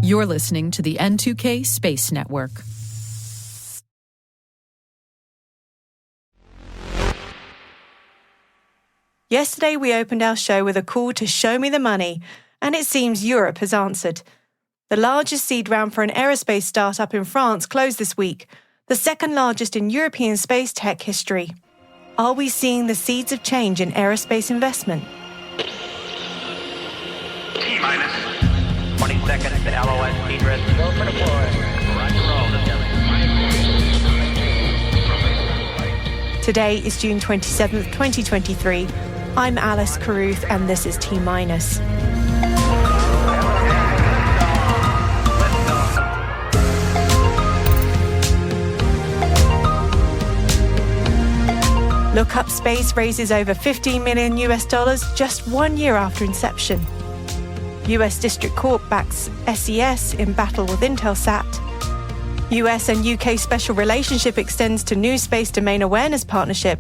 You're listening to the N2K Space Network. Yesterday, we opened our show with a call to show me the money, and it seems Europe has answered. The largest seed round for an aerospace startup in France closed this week, the second largest in European space tech history. Are we seeing the seeds of change in aerospace investment? T-minus 20 seconds to LOS. Speed rest to go for deploy. Roger roll. Today is June 27th, 2023. I'm Alice Carruth, and this is T-minus. Look Up Space raises over $15 million just 1 year after inception. US District Court backs SES in battle with Intelsat. US and UK special relationship extends to new space domain awareness partnership.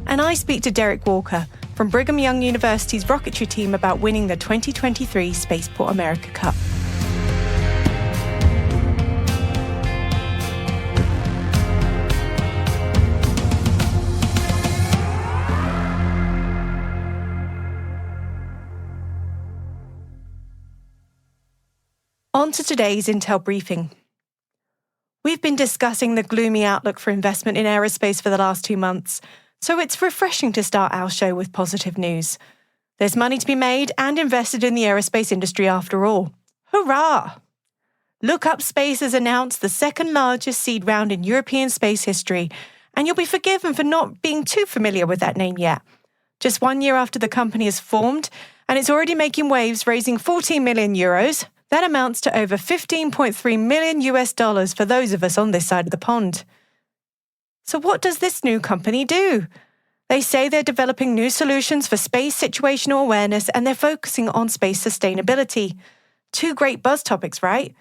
And I speak to Derrick Walker from Brigham Young University's rocketry team about winning the 2023 Spaceport America Cup. On to today's Intel briefing. We've been discussing the gloomy outlook for investment in aerospace for the last 2 months, so it's refreshing to start our show with positive news. There's money to be made and invested in the aerospace industry after all. Hurrah! Look Up Space has announced the second largest seed round in European space history, and you'll be forgiven for not being too familiar with that name yet. Just 1 year after the company is formed, and it's already making waves, raising 14 million euros. That amounts to over $15.3 million for those of us on this side of the pond. So what does this new company do? They say they're developing new solutions for space situational awareness, and they're focusing on space sustainability. 2 great buzz topics, right?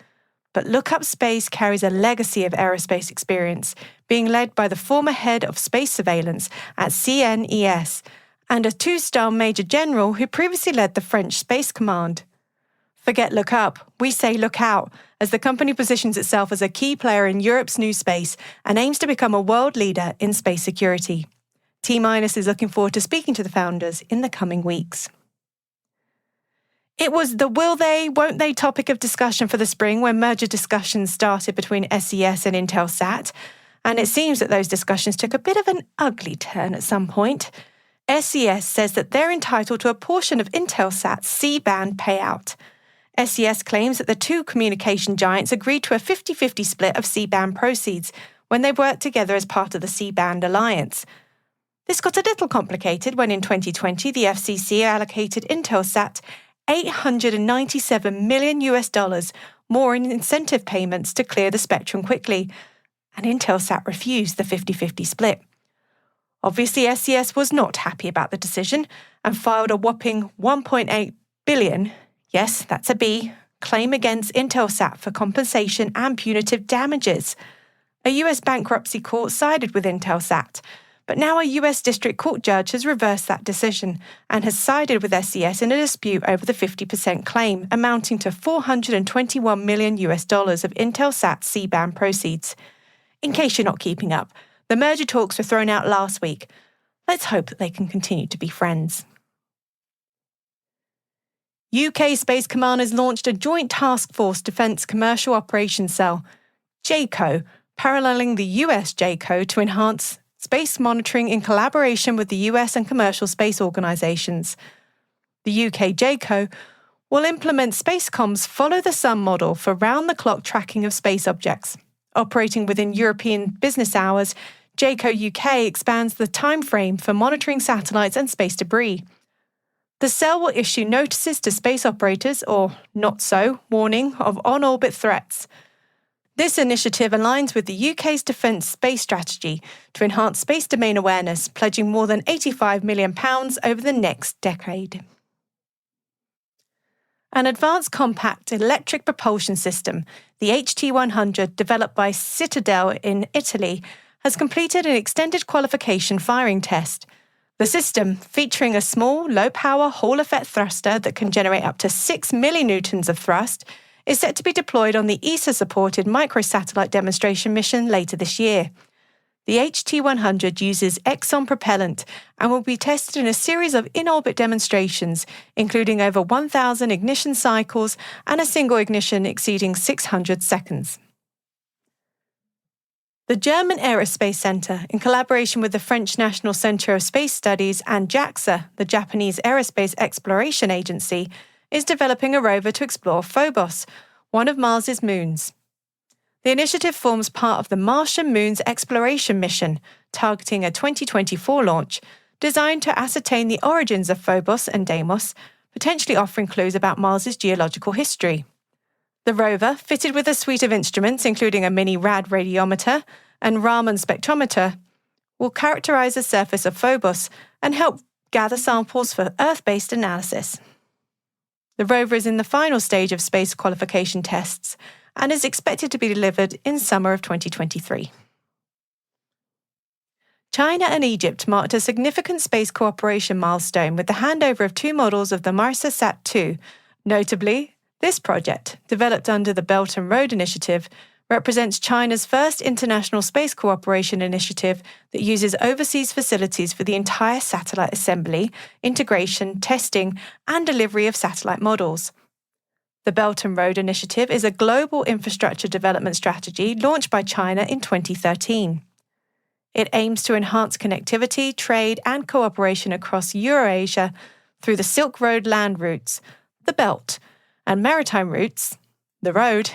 But Look Up Space carries a legacy of aerospace experience, being led by the former head of space surveillance at CNES and a 2-star major general who previously led the French Space Command. Forget Look Up, we say Look Out, as the company positions itself as a key player in Europe's new space and aims to become a world leader in space security. T-minus is looking forward to speaking to the founders in the coming weeks. It was the will they, won't they topic of discussion for the spring when merger discussions started between SES and Intelsat, and it seems that those discussions took a bit of an ugly turn at some point. SES says that they're entitled to a portion of Intelsat's C-band payout. SES claims that the 2 communication giants agreed to a 50-50 split of C-band proceeds when they worked together as part of the C-band alliance. This got a little complicated when in 2020 the FCC allocated Intelsat $897 million more in incentive payments to clear the spectrum quickly, and Intelsat refused the 50-50 split. Obviously, SES was not happy about the decision and filed a whopping $1.8 billion, yes, that's a B, claim against Intelsat for compensation and punitive damages. A US bankruptcy court sided with Intelsat, but now a US District Court judge has reversed that decision and has sided with SES in a dispute over the 50% claim, amounting to $421 million of Intelsat C-band proceeds. In case you're not keeping up, the merger talks were thrown out last week. Let's hope that they can continue to be friends. UK Space Command has launched a Joint Task Force Defence Commercial Operations Cell, JCO, paralleling the US JCO to enhance space monitoring in collaboration with the US and commercial space organisations. The UK JCO will implement SPACECOM's Follow the Sun model for round-the-clock tracking of space objects. Operating within European business hours, JCO UK expands the timeframe for monitoring satellites and space debris. The cell will issue notices to space operators, or not so, warning of on-orbit threats. This initiative aligns with the UK's defence space strategy to enhance space domain awareness, pledging more than £85 million over the next decade. An advanced compact electric propulsion system, the HT100, developed by Citadel in Italy, has completed an extended qualification firing test. The system, featuring a small, low-power Hall-effect thruster that can generate up to 6 millinewtons of thrust, is set to be deployed on the ESA-supported microsatellite demonstration mission later this year. The HT-100 uses Exxon propellant and will be tested in a series of in-orbit demonstrations, including over 1,000 ignition cycles and a single ignition exceeding 600 seconds. The German Aerospace Centre, in collaboration with the French National Centre of Space Studies and JAXA, the Japanese Aerospace Exploration Agency, is developing a rover to explore Phobos, one of Mars's moons. The initiative forms part of the Martian Moons Exploration Mission, targeting a 2024 launch, designed to ascertain the origins of Phobos and Deimos, potentially offering clues about Mars's geological history. The rover, fitted with a suite of instruments including a mini rad radiometer and Raman spectrometer, will characterize the surface of Phobos and help gather samples for Earth-based analysis. The rover is in the final stage of space qualification tests and is expected to be delivered in summer of 2023. China and Egypt marked a significant space cooperation milestone with the handover of 2 models of the Marsat-2. Notably, this project, developed under the Belt and Road Initiative, represents China's first international space cooperation initiative that uses overseas facilities for the entire satellite assembly, integration, testing, and delivery of satellite models. The Belt and Road Initiative is a global infrastructure development strategy launched by China in 2013. It aims to enhance connectivity, trade, and cooperation across Eurasia through the Silk Road land routes, the Belt, and maritime routes, the Road,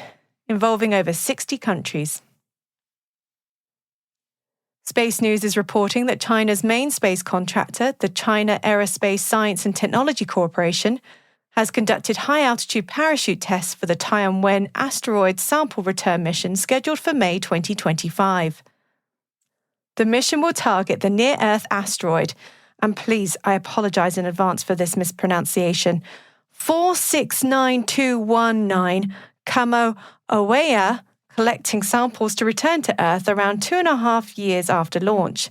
involving over 60 countries. Space News is reporting that China's main space contractor, the China Aerospace Science and Technology Corporation, has conducted high-altitude parachute tests for the Tianwen asteroid sample return mission scheduled for May 2025. The mission will target the near-Earth asteroid, and please, I apologize in advance for this mispronunciation, 469219 Kamo Oweya, collecting samples to return to Earth around 2.5 years after launch.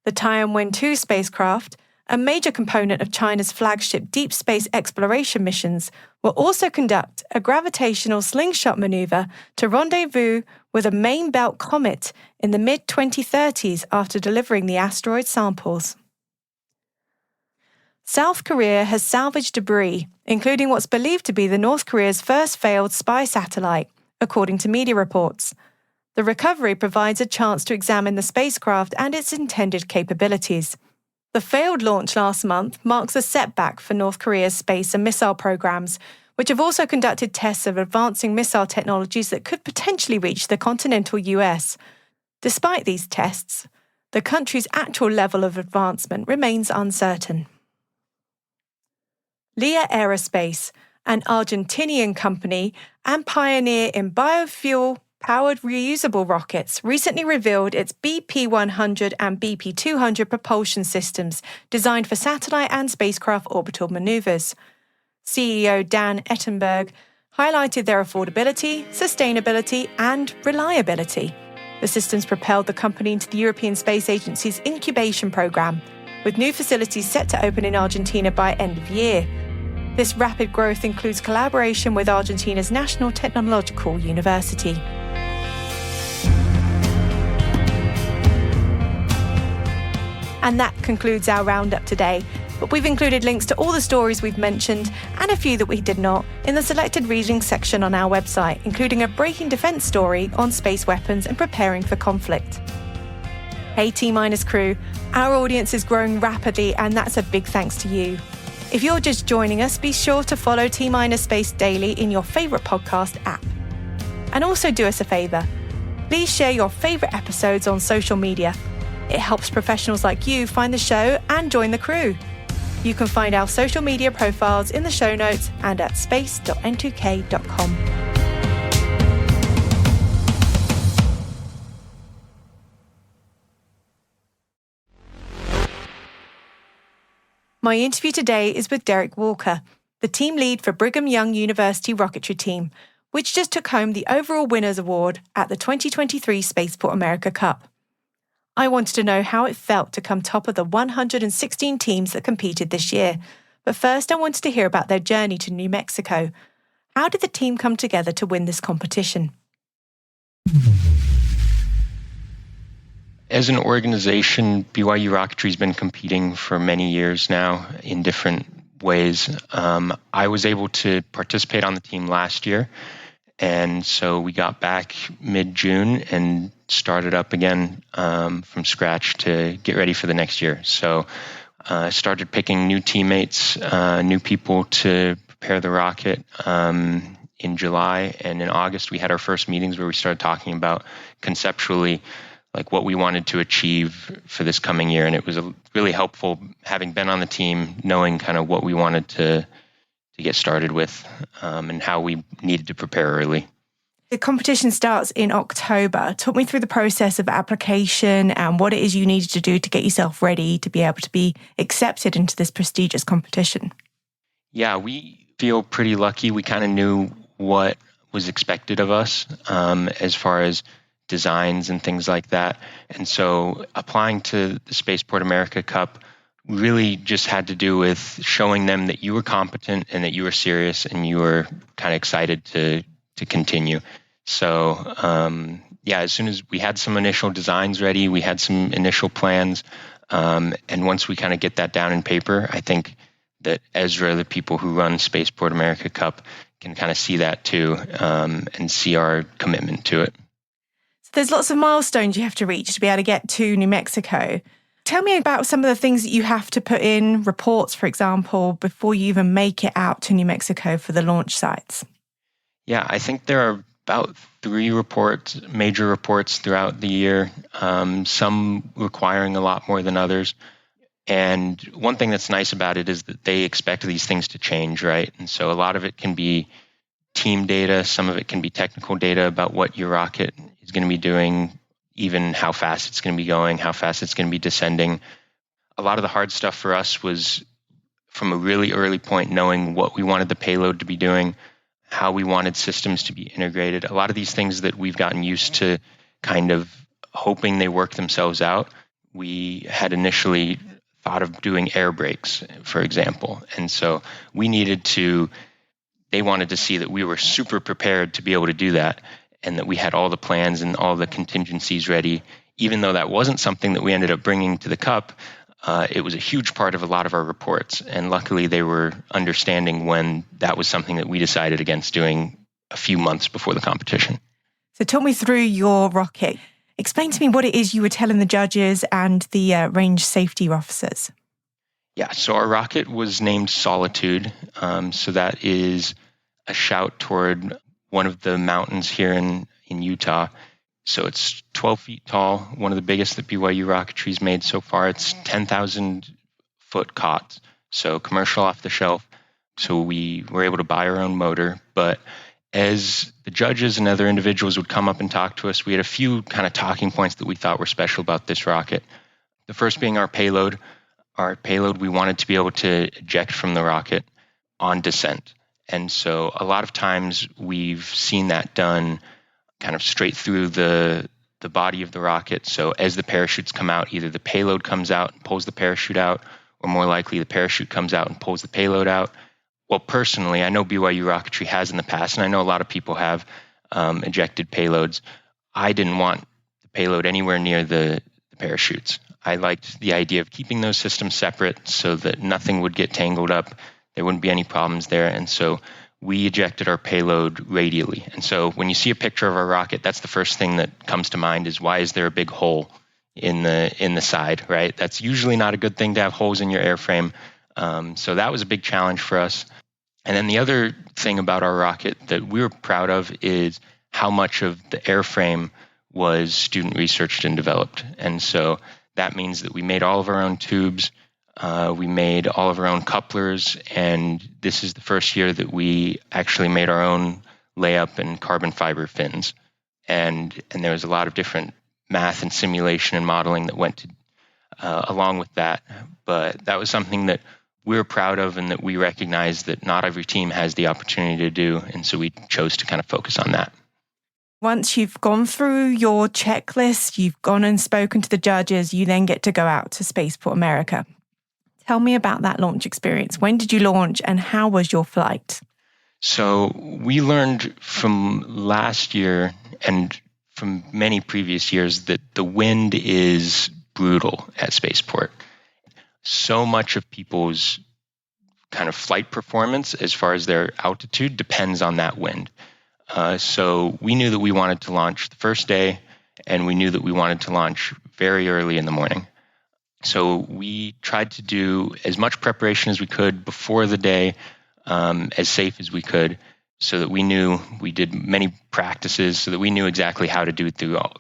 The Tianwen-2 spacecraft, a major component of China's flagship deep space exploration missions, will also conduct a gravitational slingshot maneuver to rendezvous with a main belt comet in the mid-2030s after delivering the asteroid samples. South Korea has salvaged debris, including what's believed to be the North Korea's first failed spy satellite, according to media reports. The recovery provides a chance to examine the spacecraft and its intended capabilities. The failed launch last month marks a setback for North Korea's space and missile programs, which have also conducted tests of advancing missile technologies that could potentially reach the continental US. Despite these tests, the country's actual level of advancement remains uncertain. Lear Aerospace, an Argentinian company and pioneer in biofuel-powered reusable rockets, recently revealed its BP-100 and BP-200 propulsion systems designed for satellite and spacecraft orbital maneuvers. CEO Dan Ettenberg highlighted their affordability, sustainability, and reliability. The systems propelled the company into the European Space Agency's incubation program, with new facilities set to open in Argentina by end of year. This rapid growth includes collaboration with Argentina's National Technological University. And that concludes our roundup today. But we've included links to all the stories we've mentioned and a few that we did not in the selected reading section on our website, including a breaking defense story on space weapons and preparing for conflict. Hey T-Minus crew, our audience is growing rapidly and that's a big thanks to you. If you're just joining us, be sure to follow T-Minus Space Daily in your favourite podcast app. And also do us a favour. Please share your favourite episodes on social media. It helps professionals like you find the show and join the crew. You can find our social media profiles in the show notes and at space.n2k.com. My interview today is with Derrick Walker, the team lead for Brigham Young University rocketry team, which just took home the overall winners award at the 2023 Spaceport America Cup. I wanted to know how it felt to come top of the 116 teams that competed this year. But first, I wanted to hear about their journey to New Mexico. How did the team come together to win this competition? As an organization, BYU Rocketry has been competing for many years now in different ways. I was able to participate on the team last year, and so we got back mid-June and started up again from scratch to get ready for the next year. So I started picking new teammates, new people to prepare the rocket in July, and in August we had our first meetings where we started talking about conceptually like what we wanted to achieve for this coming year. And it was really helpful having been on the team, knowing kind of what we wanted to get started with and how we needed to prepare early. The competition starts in October. Talk me through the process of application and what it is you needed to do to get yourself ready to be able to be accepted into this prestigious competition. Yeah, we feel pretty lucky. We kind of knew what was expected of us as far as designs and things like that. And so applying to the Spaceport America Cup really just had to do with showing them that you were competent and that you were serious and you were kind of excited to continue. So as soon as we had some initial designs ready, we had some initial plans. And once we kind of get that down in paper, I think that Ezra, the people who run Spaceport America Cup, can kind of see that too and see our commitment to it. There's lots of milestones you have to reach to be able to get to New Mexico. Tell me about some of the things that you have to put in, reports, for example, before you even make it out to New Mexico for the launch sites. Yeah, I think there are about 3 major reports throughout the year, some requiring a lot more than others. And one thing that's nice about it is that they expect these things to change, right? And so a lot of it can be team data, some of it can be technical data about what your rocket is going to be doing, even how fast it's going to be going, how fast it's going to be descending. A lot of the hard stuff for us was from a really early point knowing what we wanted the payload to be doing, how we wanted systems to be integrated. A lot of these things that we've gotten used to kind of hoping they work themselves out. We had initially thought of doing air brakes, for example. And so they wanted to see that we were super prepared to be able to do that and that we had all the plans and all the contingencies ready. Even though that wasn't something that we ended up bringing to the Cup, it was a huge part of a lot of our reports. And luckily they were understanding when that was something that we decided against doing a few months before the competition. So talk me through your rocket. Explain to me what it is you were telling the judges and the range safety officers. Yeah, so our rocket was named Solitude. So that is a shout toward one of the mountains here in Utah. So it's 12 feet tall, one of the biggest that BYU Rocketry's made so far. It's 10,000 foot COTS, so commercial off the shelf. So we were able to buy our own motor. But as the judges and other individuals would come up and talk to us, we had a few kind of talking points that we thought were special about this rocket. The first being our payload. Our payload, we wanted to be able to eject from the rocket on descent. And so a lot of times we've seen that done kind of straight through the body of the rocket. So as the parachutes come out, either the payload comes out and pulls the parachute out, or more likely the parachute comes out and pulls the payload out. Well, personally, I know BYU Rocketry has in the past, and I know a lot of people have ejected payloads. I didn't want the payload anywhere near the parachutes. I liked the idea of keeping those systems separate so that nothing would get tangled up. There wouldn't be any problems there. And so we ejected our payload radially. And so when you see a picture of our rocket, that's the first thing that comes to mind is why is there a big hole in the side, right? That's usually not a good thing to have holes in your airframe. So that was a big challenge for us. And then the other thing about our rocket that we were proud of is how much of the airframe was student researched and developed. And so that means that we made all of our own tubes, we made all of our own couplers, and this is the first year that we actually made our own layup and carbon fiber fins. And there was a lot of different math and simulation and modeling that went along with that. But that was something that we were proud of and that we recognize that not every team has the opportunity to do. And so we chose to kind of focus on that. Once you've gone through your checklist, you've gone and spoken to the judges, you then get to go out to Spaceport America. Tell me about that launch experience. When did you launch and how was your flight? So we learned from last year and from many previous years that the wind is brutal at Spaceport. So much of people's kind of flight performance as far as their altitude depends on that wind. So we knew that we wanted to launch the first day, and we knew that we wanted to launch very early in the morning. So we tried to do as much preparation as we could before the day, as safe as we could, so that we knew we did many practices, so that we knew exactly how to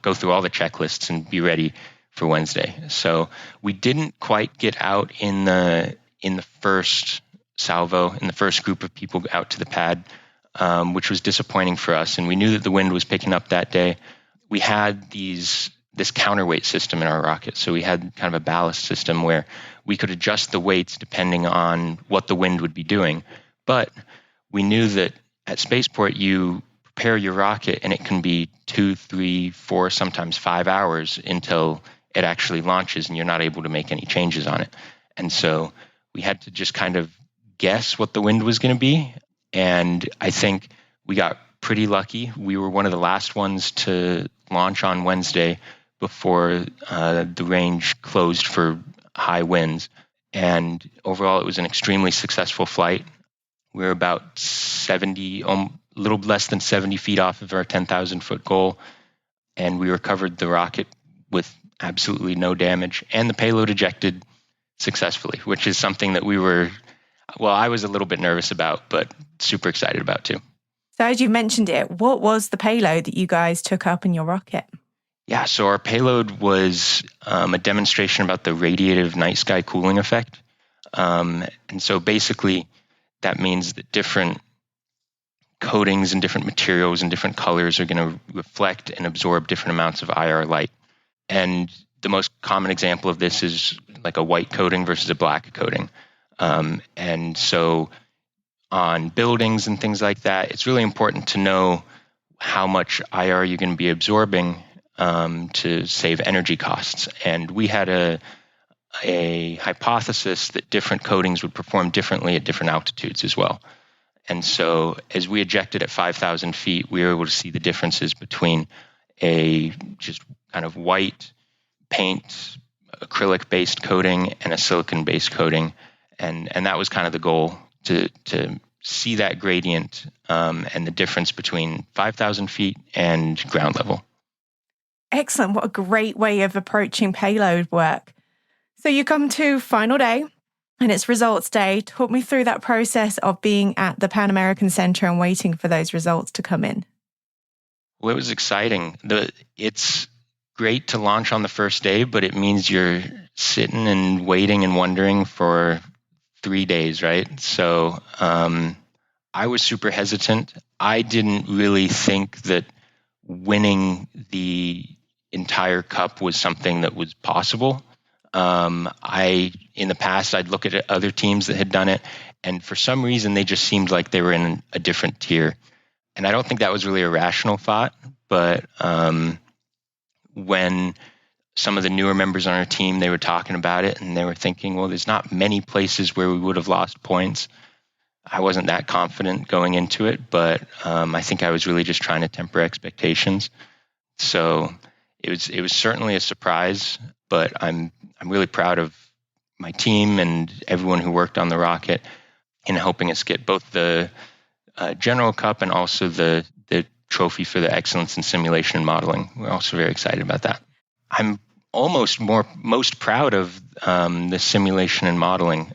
go through all the checklists and be ready for Wednesday. So we didn't quite get out in the first salvo, in the first group of people out to the pad, which was disappointing for us. And we knew that the wind was picking up that day. We had this counterweight system in our rocket. So we had kind of a ballast system where we could adjust the weights depending on what the wind would be doing. But we knew that at Spaceport, you prepare your rocket and it can be 2, 3, 4, sometimes 5 hours until it actually launches and you're not able to make any changes on it. And so we had to just kind of guess what the wind was going to be. And I think we got pretty lucky. We were one of the last ones to launch on Wednesday before the range closed for high winds. And overall, it was an extremely successful flight. We were about 70, a little less than 70 feet off of our 10,000-foot goal. And we recovered the rocket with absolutely no damage. And the payload ejected successfully, which is something that I was a little bit nervous about, but super excited about too. So as you mentioned it, what was the payload that you guys took up in your rocket? Yeah, so our payload was a demonstration about the radiative night sky cooling effect. And so basically that means that different coatings and different materials and different colors are going to reflect and absorb different amounts of IR light. And the most common example of this is like a white coating versus a black coating. And so on buildings and things like that, it's really important to know how much IR you're going to be absorbing to save energy costs. And we had a hypothesis that different coatings would perform differently at different altitudes as well. And so as we ejected at 5,000 feet, we were able to see the differences between a just kind of white paint, acrylic-based coating and a silicon-based coating. And that was kind of the goal, to see that gradient and the difference between 5,000 feet and ground level. Excellent. What a great way of approaching payload work. So you come to final day and it's results day. Talk me through that process of being at the Pan American Center and waiting for those results to come in. Well, it was exciting. It's great to launch on the first day, but it means you're sitting and waiting and wondering for 3 days, right? So I was super hesitant. I didn't really think that winning the entire cup was something that was possible. In the past, I'd look at other teams that had done it, and for some reason, they just seemed like they were in a different tier. And I don't think that was really a rational thought, but when some of the newer members on our team, they were talking about it, and they were thinking, well, there's not many places where we would have lost points. I wasn't that confident going into it, but I think I was really just trying to temper expectations. So it was certainly a surprise, but I'm really proud of my team and everyone who worked on the rocket in helping us get both the General Cup and also the trophy for the excellence in simulation and modeling. We're also very excited about that. I'm most proud of the simulation and modeling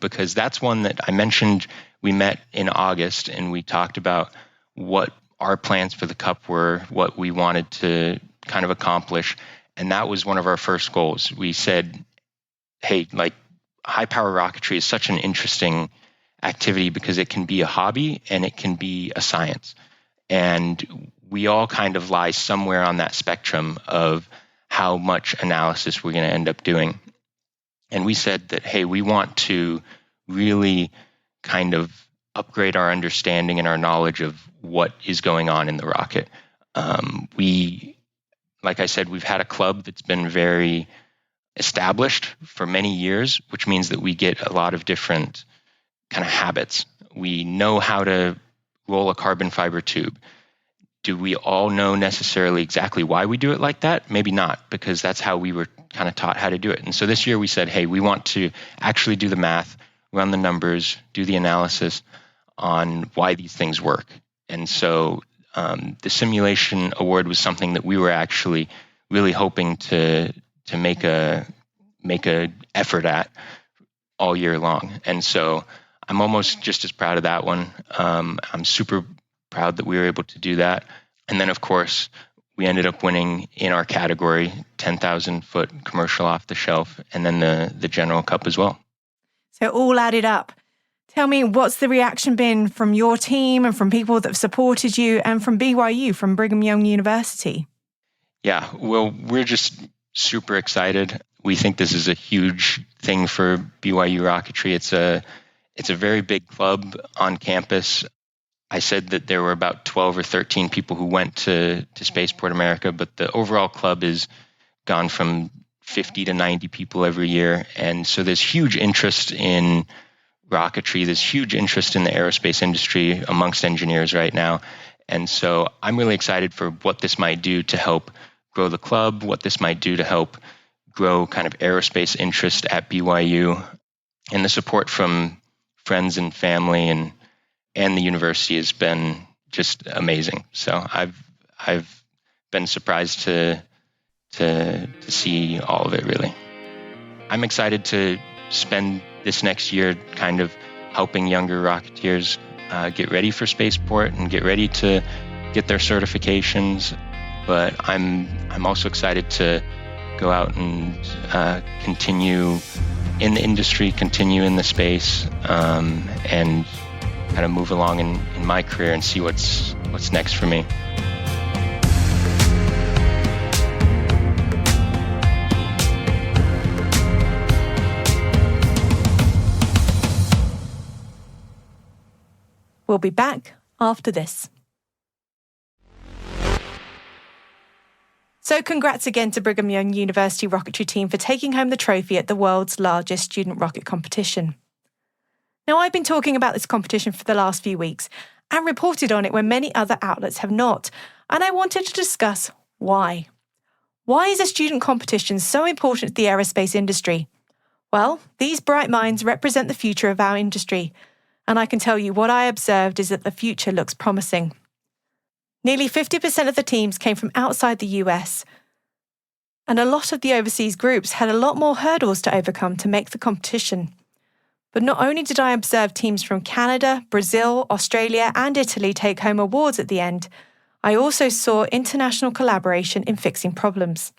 because that's one that I mentioned. We met in August and we talked about what our plans for the Cup were, what we wanted to kind of accomplish. And that was one of our first goals. We said, hey, like high power rocketry is such an interesting activity because it can be a hobby and it can be a science. And we all kind of lie somewhere on that spectrum of how much analysis we're going to end up doing. And we said that, hey, we want to really kind of upgrade our understanding and our knowledge of what is going on in the rocket. Like I said, we've had a club that's been very established for many years, which means that we get a lot of different kind of habits. We know how to roll a carbon fiber tube. Do we all know necessarily exactly why we do it like that? Maybe not, because that's how we were kind of taught how to do it. And so this year we said, hey, we want to actually do the math, run the numbers, do the analysis on why these things work. And so the simulation award was something that we were actually really hoping to make a effort at all year long. And so I'm almost just as proud of that one. I'm super proud that we were able to do that. And then, of course, we ended up winning in our category, 10,000-foot commercial off the shelf, and then the general cup as well. So all added up. Tell me, what's the reaction been from your team and from people that have supported you and from BYU, from Brigham Young University? Yeah, well, we're just super excited. We think this is a huge thing for BYU rocketry. It's a very big club on campus. I said that there were about 12 or 13 people who went to Spaceport America, but the overall club has gone from 50 to 90 people every year. And so there's huge interest in rocketry. There's huge interest in the aerospace industry amongst engineers right now. And so I'm really excited for what this might do to help grow the club, what this might do to help grow kind of aerospace interest at BYU. And the support from friends and family and the university has been just amazing. So I've been surprised to see all of it, really. I'm excited to spend this next year kind of helping younger rocketeers get ready for spaceport and get ready to get their certifications. But I'm also excited to go out and continue in the industry, continue in the space, and kind of move along in my career and see what's next for me. We'll be back after this. So congrats again to Brigham Young University rocketry team for taking home the trophy at the world's largest student rocket competition. Now, I've been talking about this competition for the last few weeks and reported on it when many other outlets have not, and I wanted to discuss why. Why is a student competition so important to the aerospace industry? Well, these bright minds represent the future of our industry, and I can tell you what I observed is that the future looks promising. Nearly 50% of the teams came from outside the US, and a lot of the overseas groups had a lot more hurdles to overcome to make the competition. But not only did I observe teams from Canada, Brazil, Australia, and Italy take home awards at the end, I also saw international collaboration in fixing problems.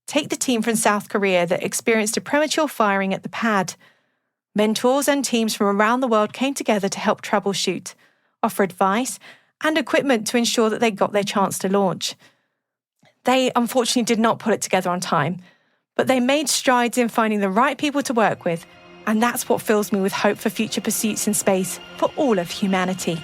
Take the team from South Korea that experienced a premature firing at the pad. Mentors and teams from around the world came together to help troubleshoot, offer advice, and equipment to ensure that they got their chance to launch. They unfortunately did not put it together on time, but they made strides in finding the right people to work with, and that's what fills me with hope for future pursuits in space for all of humanity.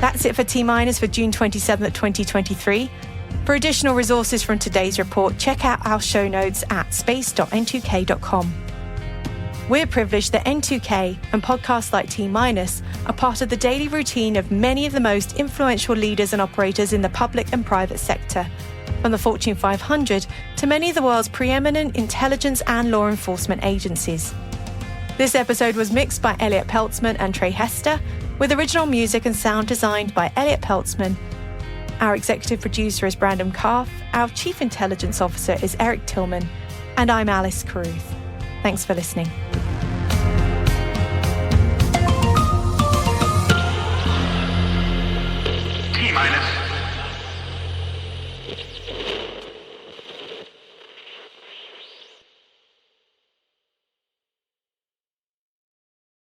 That's it for T-Minus for June 27th, 2023. For additional resources from today's report, check out our show notes at space.n2k.com. We're privileged that N2K and podcasts like T-Minus are part of the daily routine of many of the most influential leaders and operators in the public and private sector, from the Fortune 500 to many of the world's preeminent intelligence and law enforcement agencies. This episode was mixed by Elliot Peltzman and Trey Hester, with original music and sound designed by Elliot Peltzman. Our executive producer is Brandon Karff, our chief intelligence officer is Eric Tillman, and I'm Alice Carruth. Thanks for listening.